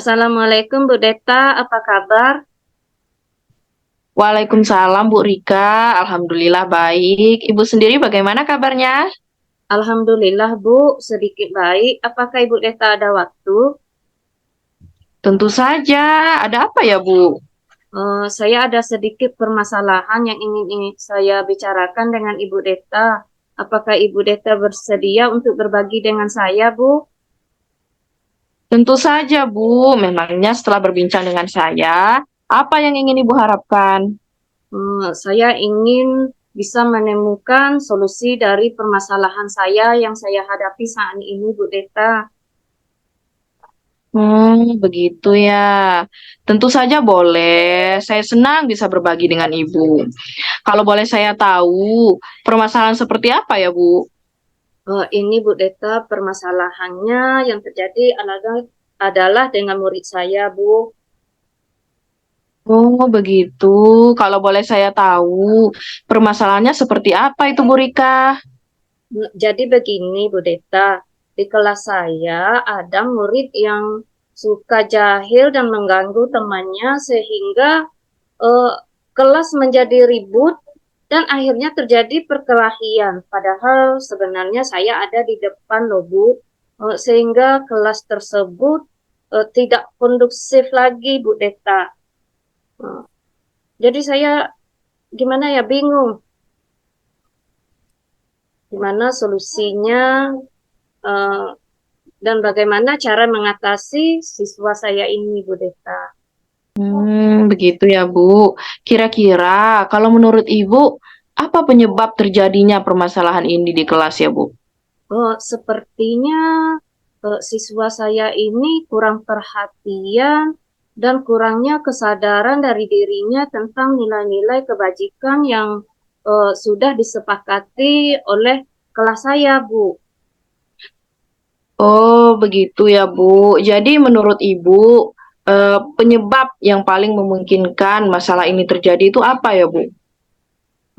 Assalamualaikum Bu Deta, apa kabar? Waalaikumsalam Bu Rika, Alhamdulillah baik. Ibu sendiri bagaimana kabarnya? Alhamdulillah Bu, sedikit baik. Apakah Ibu Deta ada waktu? Tentu saja, ada apa ya Bu? Saya ada sedikit permasalahan yang ingin saya bicarakan dengan Ibu Deta. Apakah Ibu Deta bersedia untuk berbagi dengan saya, Bu? Tentu saja Bu, memangnya setelah berbincang dengan saya, apa yang ingin Ibu harapkan? Saya ingin bisa menemukan solusi dari permasalahan saya yang saya hadapi saat ini, Bu Deta. Begitu ya. Tentu saja boleh. Saya senang bisa berbagi dengan Ibu. Kalau boleh saya tahu, permasalahan seperti apa ya Bu? Ini Bu Deta, permasalahannya yang terjadi adalah dengan murid saya, Bu. Oh, begitu. Kalau boleh saya tahu, permasalahannya seperti apa itu Bu Rika? Jadi begini, Bu Deta, di kelas saya ada murid yang suka jahil dan mengganggu temannya sehingga eh, kelas menjadi ribut dan akhirnya terjadi perkelahian. Padahal sebenarnya saya ada di depan loh, Bu. Sehingga kelas tersebut tidak kondusif lagi, Bu Deta. Eh, jadi saya gimana ya bingung gimana solusinya eh, dan bagaimana cara mengatasi siswa saya ini, Bu Deta. Begitu ya, Bu. Kira-kira kalau menurut Ibu, apa penyebab terjadinya permasalahan ini di kelas ya, Bu? Sepertinya siswa saya ini kurang perhatian dan kurangnya kesadaran dari dirinya tentang nilai-nilai kebajikan yang sudah disepakati oleh kelas saya, Bu. Oh, begitu ya, Bu. Jadi menurut Ibu, penyebab yang paling memungkinkan masalah ini terjadi itu apa ya, Bu?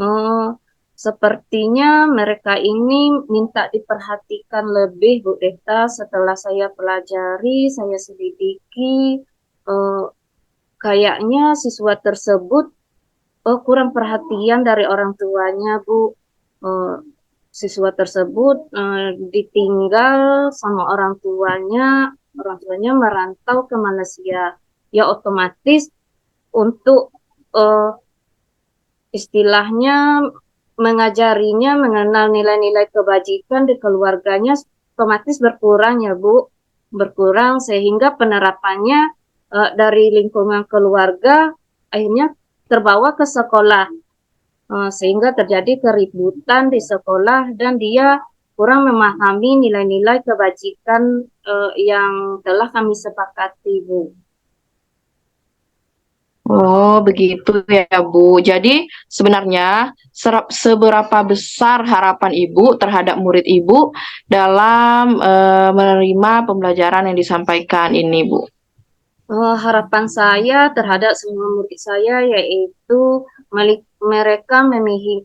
Oh, sepertinya mereka ini minta diperhatikan lebih, Bu Deta. Setelah saya pelajari, saya selidiki, eh, kayaknya siswa tersebut kurang perhatian dari orang tuanya, Bu. Eh, Siswa tersebut ditinggal sama orang tuanya merantau ke Malaysia. Ya otomatis untuk eh, istilahnya mengajarinya mengenal nilai-nilai kebajikan di keluarganya otomatis berkurang ya Bu, berkurang sehingga penerapannya dari lingkungan keluarga akhirnya terbawa ke sekolah. Sehingga terjadi keributan di sekolah dan dia kurang memahami nilai-nilai kebajikan yang telah kami sepakati, Bu. Oh, begitu ya, Bu. Jadi sebenarnya seberapa besar harapan Ibu terhadap murid Ibu dalam menerima pembelajaran yang disampaikan ini, Bu? Harapan saya terhadap semua murid saya yaitu mereka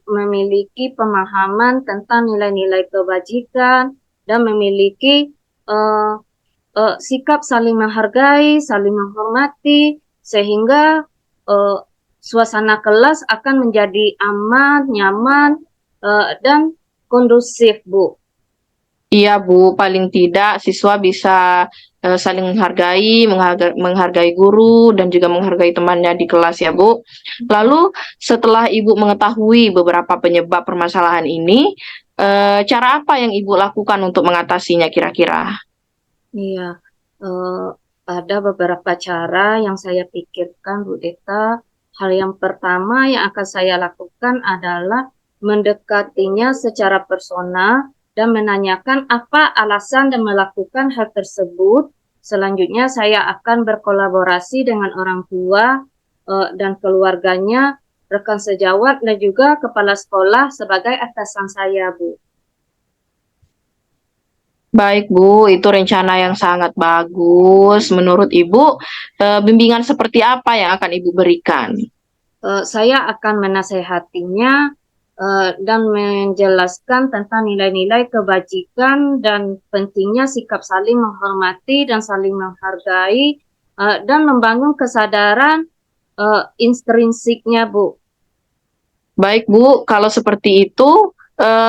memiliki pemahaman tentang nilai-nilai kebajikan dan memiliki uh, sikap saling menghargai, saling menghormati, sehingga uh, suasana kelas akan menjadi aman, nyaman, dan kondusif, Bu. Iya, Bu. Paling tidak siswa bisa saling menghargai guru dan juga menghargai temannya di kelas ya, Bu. Lalu setelah Ibu mengetahui beberapa penyebab permasalahan ini, cara apa yang Ibu lakukan untuk mengatasinya kira-kira? Iya, eh, ada beberapa cara yang saya pikirkan, Bu Deta. Hal yang pertama yang akan saya lakukan adalah mendekatinya secara personal dan menanyakan apa alasan dan melakukan hal tersebut. Selanjutnya saya akan berkolaborasi dengan orang tua dan keluarganya, rekan sejawat dan juga kepala sekolah sebagai atasan saya, Bu. Baik, Bu, itu rencana yang sangat bagus. Menurut Ibu, bimbingan seperti apa yang akan Ibu berikan? Saya akan menasehatinya dan menjelaskan tentang nilai-nilai kebajikan dan pentingnya sikap saling menghormati dan saling menghargai dan membangun kesadaran intrinsiknya, Bu. Baik Bu, kalau seperti itu,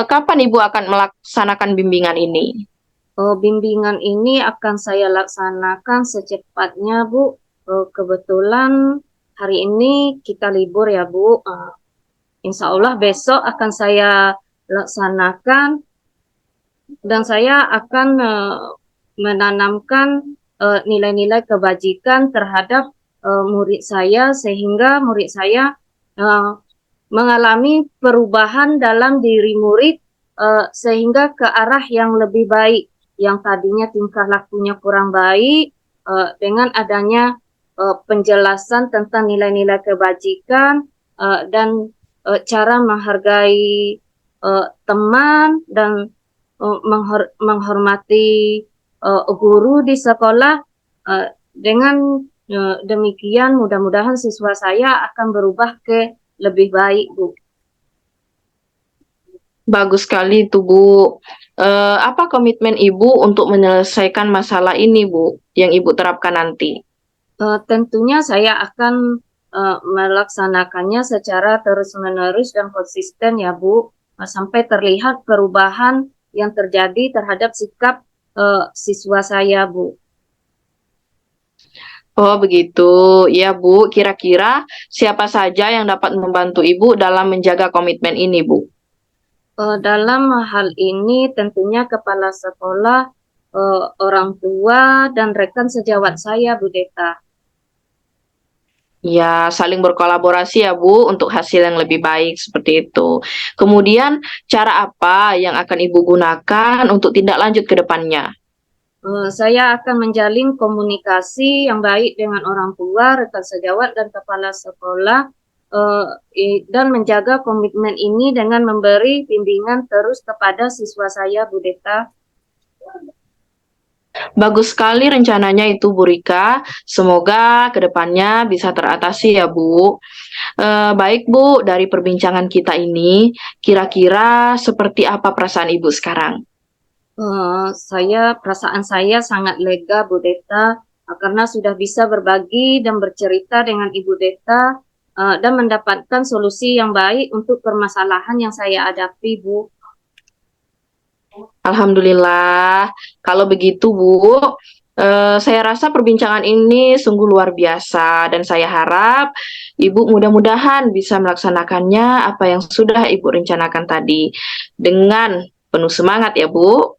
kapan Ibu akan melaksanakan bimbingan ini? Bimbingan ini akan saya laksanakan secepatnya, Bu. Kebetulan hari ini kita libur ya, Bu. Insya Allah besok akan saya laksanakan dan saya akan menanamkan nilai-nilai kebajikan terhadap murid saya sehingga murid saya uh, mengalami perubahan dalam diri murid sehingga ke arah yang lebih baik. Yang tadinya tingkah lakunya kurang baik dengan adanya penjelasan tentang nilai-nilai kebajikan dan cara menghargai teman dan menghormati guru di sekolah. Dengan demikian mudah-mudahan siswa saya akan berubah ke lebih baik, Bu. Bagus sekali itu Bu. Apa komitmen Ibu untuk menyelesaikan masalah ini Bu, yang Ibu terapkan nanti? Tentunya saya akan melaksanakannya secara terus-menerus dan konsisten ya, Bu, sampai terlihat perubahan yang terjadi terhadap sikap siswa saya, Bu. Oh begitu, ya Bu. Kira-kira siapa saja yang dapat membantu Ibu dalam menjaga komitmen ini Bu? Dalam hal ini tentunya kepala sekolah, orang tua, dan rekan sejawat saya, Bu Deta. Ya, saling berkolaborasi ya Bu untuk hasil yang lebih baik seperti itu. Kemudian cara apa yang akan Ibu gunakan untuk tindak lanjut ke depannya? Saya akan menjalin komunikasi yang baik dengan orang tua, rekan sejawat, dan kepala sekolah, dan menjaga komitmen ini dengan memberi bimbingan terus kepada siswa saya, Bu Deta. Bagus sekali rencananya itu Bu Rika. Semoga kedepannya bisa teratasi ya Bu. Baik Bu, dari perbincangan kita ini, kira-kira seperti apa perasaan Ibu sekarang? Perasaan saya sangat lega, Bu Deta, karena sudah bisa berbagi dan bercerita dengan Ibu Deta, dan mendapatkan solusi yang baik untuk permasalahan yang saya hadapi, Bu. Alhamdulillah. Kalau begitu Bu, saya rasa perbincangan ini sungguh luar biasa dan saya harap Ibu mudah-mudahan bisa melaksanakannya apa yang sudah Ibu rencanakan tadi dengan penuh semangat ya Bu.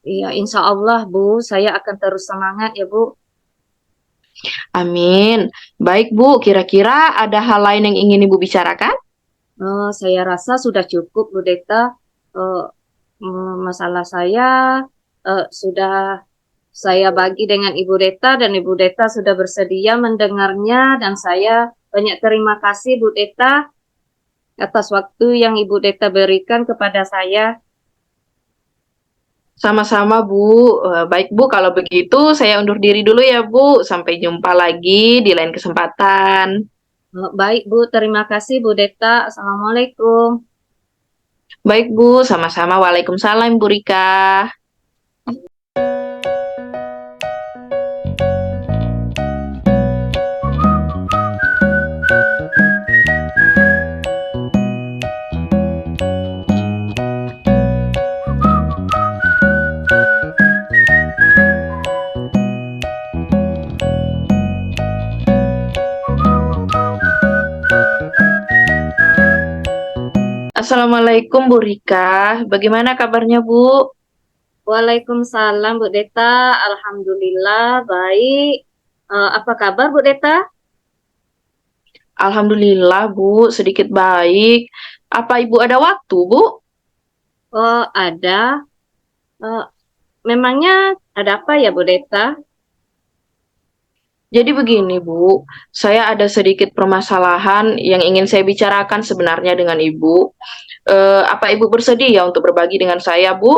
Iya, insya Allah, Bu, saya akan terus semangat ya, Bu. Amin. Baik Bu, kira-kira ada hal lain yang ingin Ibu bicarakan? Saya rasa sudah cukup, Bu Deta. Eh, Masalah saya sudah saya bagi dengan Ibu Deta dan Ibu Deta sudah bersedia mendengarnya dan saya banyak terima kasih Bu Deta atas waktu yang Ibu Deta berikan kepada saya. Sama-sama Bu. Baik Bu, kalau begitu saya undur diri dulu ya Bu. Sampai jumpa lagi di lain kesempatan. Baik Bu, terima kasih Bu Deta. Assalamualaikum. Baik Bu, sama-sama. Waalaikumsalam Bu Rika. Assalamualaikum Bu Rika. Bagaimana kabarnya Bu? Waalaikumsalam Bu Deta. Alhamdulillah baik. Apa kabar Bu Deta? Alhamdulillah Bu, sedikit baik. Apa Ibu ada waktu Bu? Oh ada. Eh, Memangnya ada apa ya Bu Deta? Jadi begini Bu, saya ada sedikit permasalahan yang ingin saya bicarakan sebenarnya dengan Ibu. Apa Ibu bersedia untuk berbagi dengan saya Bu?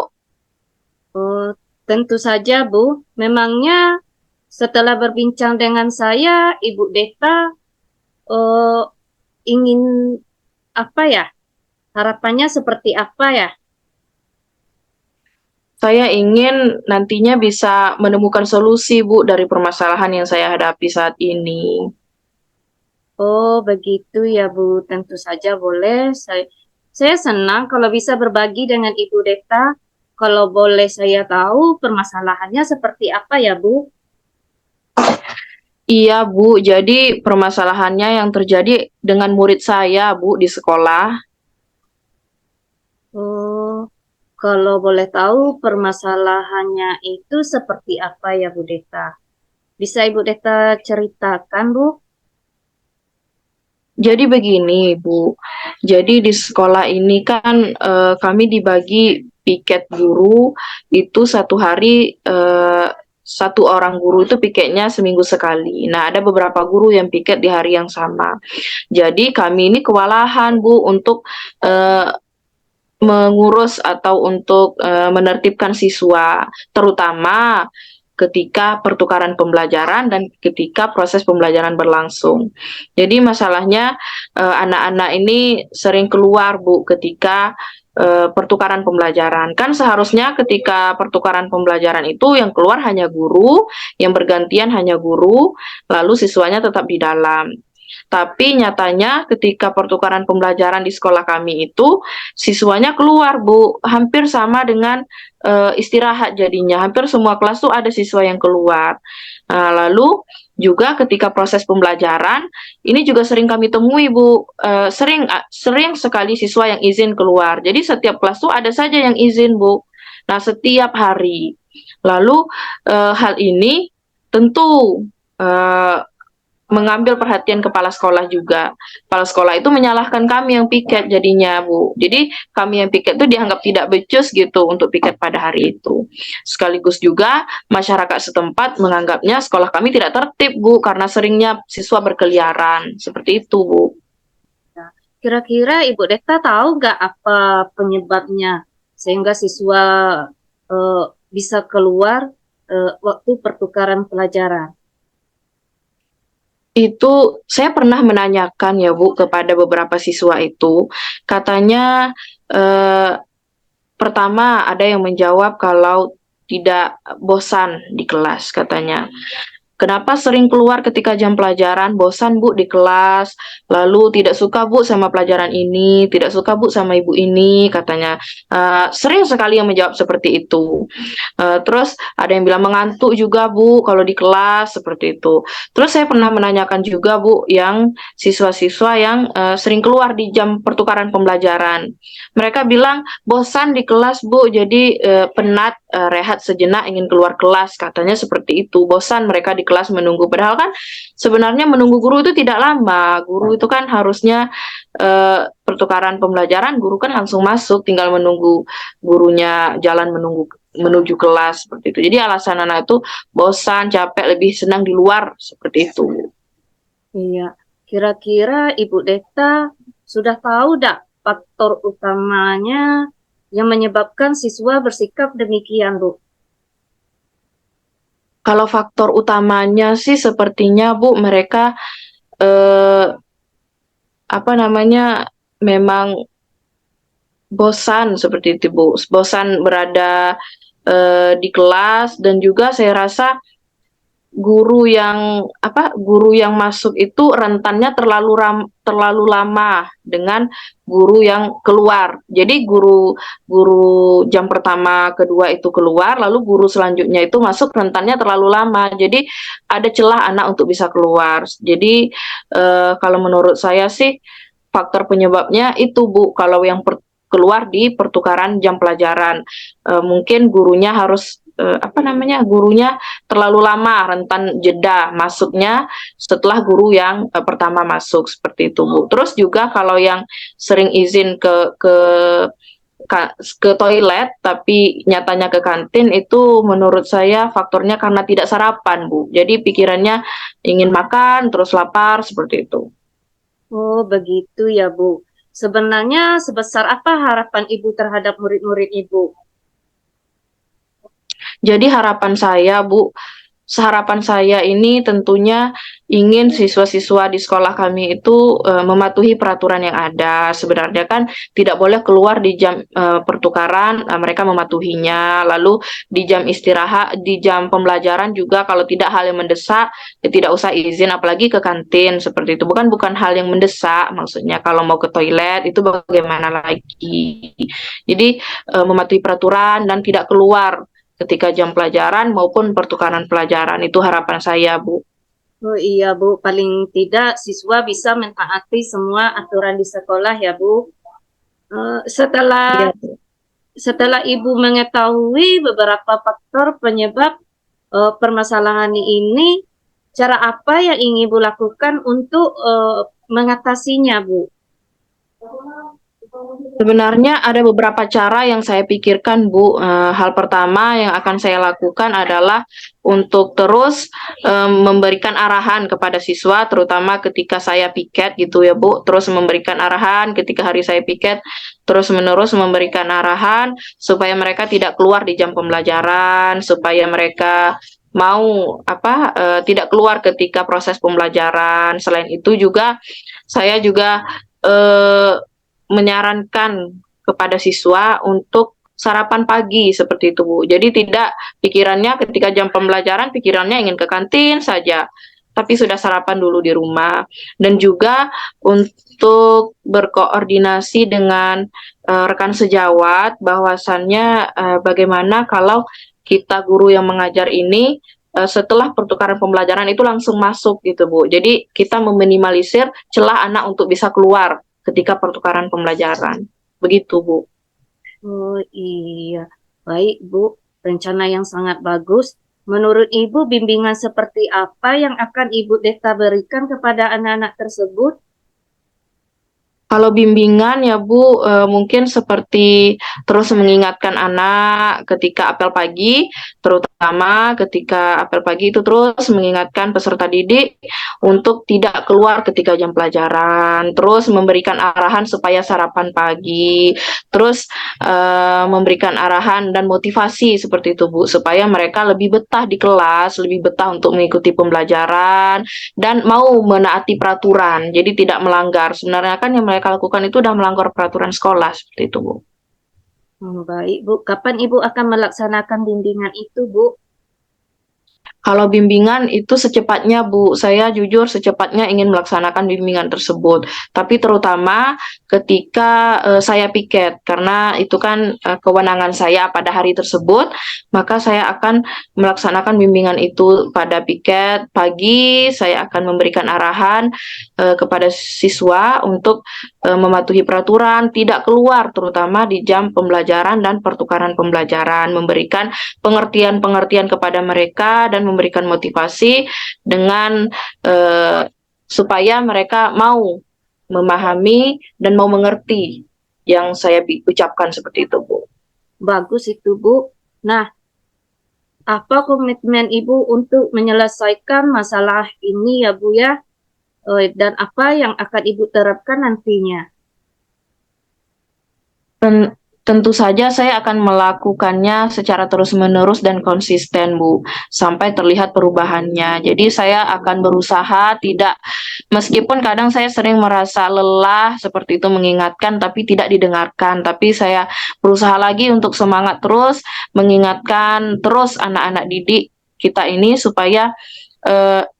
Oh, tentu saja, Bu. Memangnya setelah berbincang dengan saya, Ibu Deta eh, ingin apa ya? Harapannya seperti apa ya? saya ingin nantinya bisa menemukan solusi, Bu, dari permasalahan yang saya hadapi saat ini. Oh, begitu ya, Bu. Tentu saja boleh. Saya senang kalau bisa berbagi dengan Ibu Deta. Kalau boleh saya tahu permasalahannya seperti apa ya, Bu? Iya, Bu. Jadi permasalahannya yang terjadi dengan murid saya, Bu, di sekolah. Oh, kalau boleh tahu permasalahannya itu seperti apa ya, Bu Deta? Bisa Ibu Deta ceritakan, Bu? Jadi begini, Bu. Jadi di sekolah ini kan kami dibagi piket guru itu satu hari satu orang guru itu piketnya seminggu sekali. Nah, ada beberapa guru yang piket di hari yang sama. Jadi kami ini kewalahan, Bu, untuk eh, mengurus atau untuk menertibkan siswa, terutama ketika pertukaran pembelajaran dan ketika proses pembelajaran berlangsung. Jadi masalahnya anak-anak ini sering keluar, Bu, ketika pertukaran pembelajaran. Kan seharusnya ketika pertukaran pembelajaran itu yang keluar hanya guru, yang bergantian hanya guru, lalu siswanya tetap di dalam. Tapi nyatanya ketika pertukaran pembelajaran di sekolah kami itu siswanya keluar, Bu, hampir sama dengan istirahat jadinya. Hampir semua kelas tuh ada siswa yang keluar. Nah, lalu juga ketika proses pembelajaran ini juga sering kami temui, Bu. Sering sekali siswa yang izin keluar. Jadi setiap kelas tuh ada saja yang izin, Bu. Nah, setiap hari. Lalu hal ini tentu eh, mengambil perhatian kepala sekolah juga. Kepala sekolah itu menyalahkan kami yang piket jadinya, Bu. Jadi kami yang piket itu dianggap tidak becus gitu untuk piket pada hari itu. Sekaligus juga masyarakat setempat menganggapnya sekolah kami tidak tertib, Bu, karena seringnya siswa berkeliaran. Seperti itu, Bu. Nah, kira-kira Ibu Deta tahu nggak apa penyebabnya sehingga siswa bisa keluar waktu pertukaran pelajaran? Itu saya pernah menanyakan ya, Bu, kepada beberapa siswa itu. Katanya eh, pertama ada yang menjawab kalau tidak bosan di kelas katanya. Kenapa sering keluar ketika jam pelajaran? Bosan, Bu, di kelas. Lalu tidak suka, Bu, sama pelajaran ini. Tidak suka, Bu, sama ibu ini, katanya. Sering sekali yang menjawab seperti itu. Terus ada yang bilang mengantuk juga, Bu, kalau di kelas, seperti itu. Terus saya pernah menanyakan juga, Bu, yang siswa-siswa yang sering keluar di jam pertukaran pembelajaran. Mereka bilang, bosan di kelas, Bu, jadi penat, rehat sejenak, ingin keluar kelas, katanya seperti itu. Bosan mereka di kelas menunggu. Padahal kan sebenarnya menunggu guru itu tidak lama. Guru itu kan harusnya pertukaran pembelajaran, guru kan langsung masuk, tinggal menunggu gurunya jalan menuju kelas seperti itu. Jadi alasan anak itu bosan, capek, lebih senang di luar seperti itu. Iya, kira-kira Ibu Deta sudah tahu dak faktor utamanya yang menyebabkan siswa bersikap demikian, Bu? Kalau faktor utamanya sih sepertinya, Bu, mereka eh, apa namanya memang bosan seperti itu, Bu. Bosan berada di kelas, dan juga saya rasa guru yang masuk itu rentannya terlalu lama dengan guru yang keluar. Jadi guru guru jam pertama, kedua itu keluar, lalu guru selanjutnya itu masuk, rentannya terlalu lama. Jadi ada celah anak untuk bisa keluar. Jadi kalau menurut saya sih faktor penyebabnya itu, Bu. Kalau yang keluar di pertukaran jam pelajaran, mungkin gurunya harus gurunya terlalu lama, rentan jeda masuknya setelah guru yang pertama masuk, seperti itu, Bu. Terus juga kalau yang sering izin ke toilet tapi nyatanya ke kantin, itu menurut saya faktornya karena tidak sarapan, Bu. Jadi pikirannya ingin makan terus lapar seperti itu. Oh, begitu ya, Bu. Sebenarnya sebesar apa harapan Ibu terhadap murid-murid Ibu? Jadi harapan saya, Bu, harapan saya ini tentunya ingin siswa-siswa di sekolah kami itu mematuhi peraturan yang ada. Sebenarnya kan tidak boleh keluar di jam pertukaran, mereka mematuhinya. Lalu di jam istirahat, di jam pembelajaran juga kalau tidak hal yang mendesak, ya tidak usah izin, apalagi ke kantin seperti itu. Bukan hal yang mendesak, maksudnya kalau mau ke toilet itu bagaimana lagi. Jadi mematuhi peraturan dan tidak keluar ketika jam pelajaran maupun pertukaran pelajaran. Itu harapan saya, Bu. Oh iya Bu, paling tidak siswa bisa mentaati semua aturan di sekolah ya Bu. Setelah Iya, Bu. setelah Ibu mengetahui beberapa faktor penyebab permasalahan ini, cara apa yang ingin Ibu lakukan untuk mengatasinya, Bu? Sebenarnya ada beberapa cara yang saya pikirkan, Bu. Hal pertama yang akan saya lakukan adalah untuk terus memberikan arahan kepada siswa, terutama ketika saya piket gitu ya, Bu. Terus memberikan arahan ketika hari saya piket, terus-menerus memberikan arahan supaya mereka tidak keluar di jam pembelajaran, supaya mereka mau tidak keluar ketika proses pembelajaran. Selain itu juga saya juga eh, menyarankan kepada siswa untuk sarapan pagi seperti itu, Bu. Jadi tidak pikirannya ketika jam pembelajaran pikirannya ingin ke kantin saja, tapi sudah sarapan dulu di rumah. Dan juga untuk berkoordinasi dengan rekan sejawat bahwasannya bagaimana kalau kita guru yang mengajar ini setelah pertukaran pembelajaran itu langsung masuk gitu, Bu. Jadi kita meminimalisir celah anak untuk bisa keluar ketika pertukaran pembelajaran. Begitu, Bu. Oh iya, baik Bu, rencana yang sangat bagus. Menurut Ibu, bimbingan seperti apa yang akan Ibu Deta berikan kepada anak-anak tersebut? Kalau bimbingan ya Bu, mungkin seperti terus mengingatkan anak ketika apel pagi, terutama ketika apel pagi itu terus mengingatkan peserta didik untuk tidak keluar ketika jam pelajaran, terus memberikan arahan supaya sarapan pagi, terus memberikan arahan dan motivasi seperti itu Bu, supaya mereka lebih betah di kelas, lebih betah untuk mengikuti pembelajaran, dan mau menaati peraturan, jadi tidak melanggar. Sebenarnya kan yang mereka lakukan itu sudah melanggar peraturan sekolah, seperti itu, Bu. Baik Bu, kapan Ibu akan melaksanakan bimbingan itu Bu? Kalau bimbingan itu secepatnya, Bu. Saya jujur secepatnya ingin melaksanakan bimbingan tersebut. Tapi terutama ketika saya piket, karena itu kan kewenangan saya pada hari tersebut, maka saya akan melaksanakan bimbingan itu pada piket pagi. Saya akan memberikan arahan kepada siswa untuk mematuhi peraturan, tidak keluar, terutama di jam pembelajaran dan pertukaran pembelajaran, memberikan pengertian-pengertian kepada mereka dan memberikan motivasi dengan supaya mereka mau memahami dan mau mengerti yang saya ucapkan seperti itu, Bu. Bagus itu Bu. Nah, apa komitmen Ibu untuk menyelesaikan masalah ini ya Bu ya? Dan apa yang akan Ibu terapkan nantinya? Tentu saja saya akan melakukannya secara terus-menerus dan konsisten, Bu, sampai terlihat perubahannya. Jadi saya akan berusaha tidak, meskipun kadang saya sering merasa lelah seperti itu mengingatkan, tapi tidak didengarkan. Tapi saya berusaha lagi untuk semangat terus, mengingatkan terus anak-anak didik kita ini supaya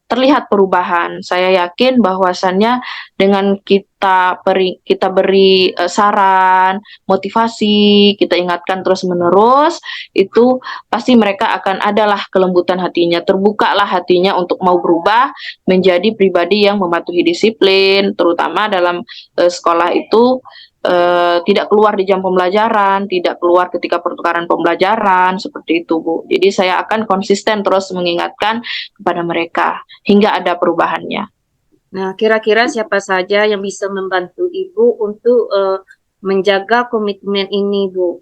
terlihat perubahan. Saya yakin bahwasannya dengan kita beri saran, motivasi, kita ingatkan terus-menerus, itu pasti mereka akan adalah kelembutan hatinya, terbukalah hatinya untuk mau berubah menjadi pribadi yang mematuhi disiplin, terutama dalam sekolah itu tidak keluar di jam pembelajaran, tidak keluar ketika pertukaran pembelajaran, seperti itu, Bu. Jadi saya akan konsisten terus mengingatkan kepada mereka hingga ada perubahannya. Nah, kira-kira siapa saja yang bisa membantu Ibu untuk menjaga komitmen ini, Bu?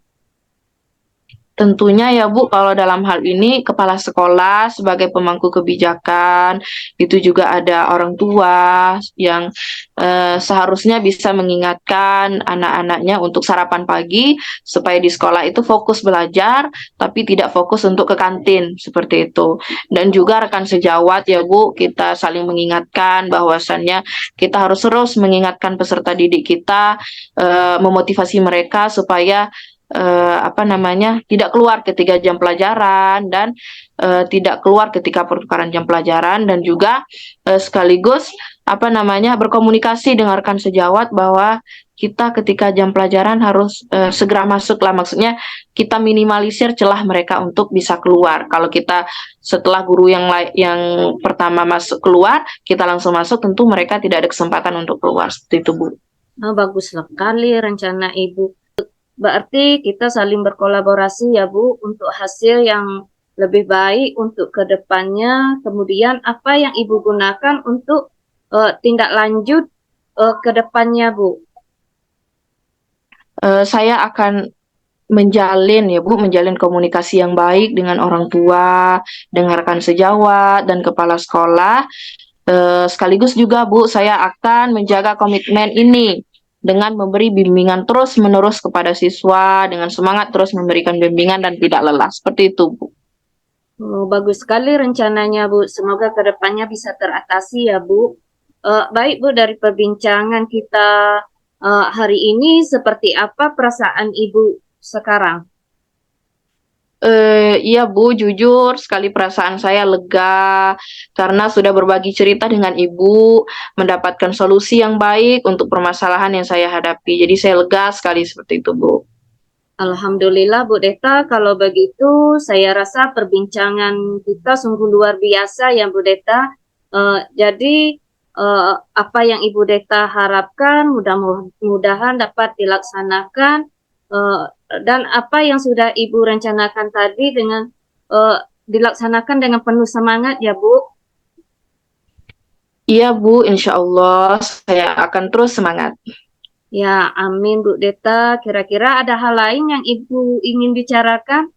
Tentunya ya Bu, kalau dalam hal ini kepala sekolah sebagai pemangku kebijakan, itu juga ada orang tua yang seharusnya bisa mengingatkan anak-anaknya untuk sarapan pagi supaya di sekolah itu fokus belajar tapi tidak fokus untuk ke kantin seperti itu. Dan juga rekan sejawat ya Bu, kita saling mengingatkan bahwasannya kita harus terus mengingatkan peserta didik kita, memotivasi mereka supaya tidak keluar ketika jam pelajaran dan tidak keluar ketika pertukaran jam pelajaran dan juga sekaligus berkomunikasi dengan rekan sejawat bahwa kita ketika jam pelajaran harus segera masuk lah, maksudnya kita minimalisir celah mereka untuk bisa keluar. Kalau kita setelah guru yang pertama masuk keluar, kita langsung masuk, tentu mereka tidak ada kesempatan untuk keluar seperti itu Bu. Nah, bagus sekali rencana Ibu. Berarti kita saling berkolaborasi ya Bu untuk hasil yang lebih baik untuk kedepannya. Kemudian apa yang Ibu gunakan untuk tindak lanjut kedepannya Bu? Saya akan menjalin komunikasi yang baik dengan orang tua, dengan rekan sejawat dan kepala sekolah. Sekaligus juga Bu, saya akan menjaga komitmen ini dengan memberi bimbingan terus-menerus kepada siswa, dengan semangat terus memberikan bimbingan dan tidak lelah. Seperti itu Bu. Oh, bagus sekali rencananya Bu. Semoga kedepannya bisa teratasi ya Bu. Baik Bu, dari perbincangan kita hari ini, seperti apa perasaan Ibu sekarang? Iya Bu, jujur sekali perasaan saya lega karena sudah berbagi cerita dengan Ibu, mendapatkan solusi yang baik untuk permasalahan yang saya hadapi. Jadi saya lega sekali seperti itu Bu. Alhamdulillah Bu Deta, kalau begitu saya rasa perbincangan kita sungguh luar biasa ya Bu Deta. Jadi apa yang Ibu Deta harapkan mudah-mudahan dapat dilaksanakan, dan apa yang sudah Ibu rencanakan tadi dilaksanakan dengan penuh semangat ya Bu. Iya Bu, insya Allah saya akan terus semangat. Ya, amin Bu Deta. Kira-kira ada hal lain yang Ibu ingin bicarakan?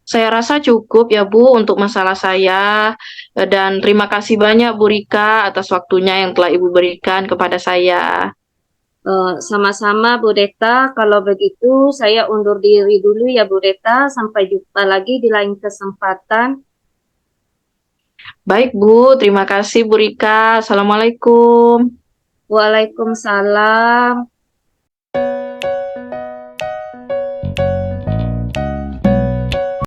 Saya rasa cukup ya Bu untuk masalah saya, dan terima kasih banyak Bu Rika atas waktunya yang telah Ibu berikan kepada saya. Sama-sama Bu Deta, kalau begitu saya undur diri dulu ya Bu Deta, sampai jumpa lagi di lain kesempatan. Baik Bu, terima kasih Bu Rika. Assalamualaikum. Waalaikumsalam.